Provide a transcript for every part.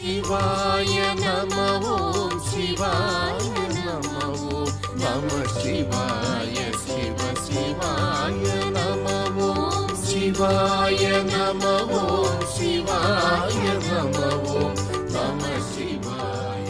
சிவாய நம ஓம் சிவாய நம ஓம் நம சிவாய சிவ சிவாய நம ஓம் சிவாய நம ஓம் சிவாய நம ஓம் நம சிவாய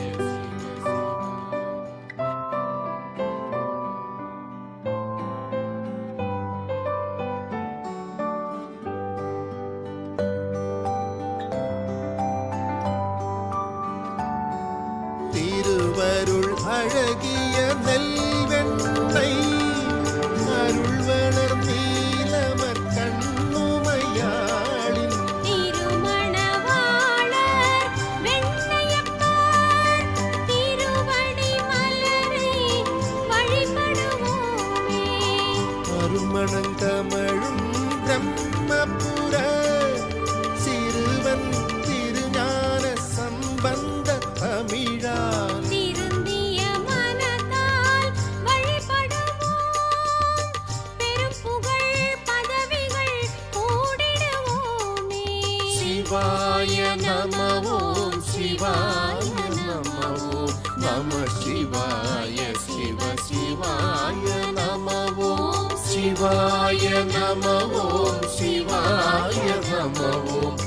திருவருள் அழகிய நெல்வெண்ணை அருள் வளர் நீலமர் கண்ணுமையாளின் திருமணவாளர் வெண்ணையப்பர் திருவடி மலரை வழிபடுவோமே. அருமணங்கமழும் பிரம்மபுர சிறுவன் திருஞான சம்பந்த தமிழான் திருந்திய மனத்தால் வழிபடுவோம். பெரும் புகழ் பதவிகள் கூடிடுவோமே. சிவாய நம ஓம் சிவாய நம ஓம் நம சிவாய சிவ சிவாய நம ஓம் சிவாய நம ஓம் சிவாய நம ஓம்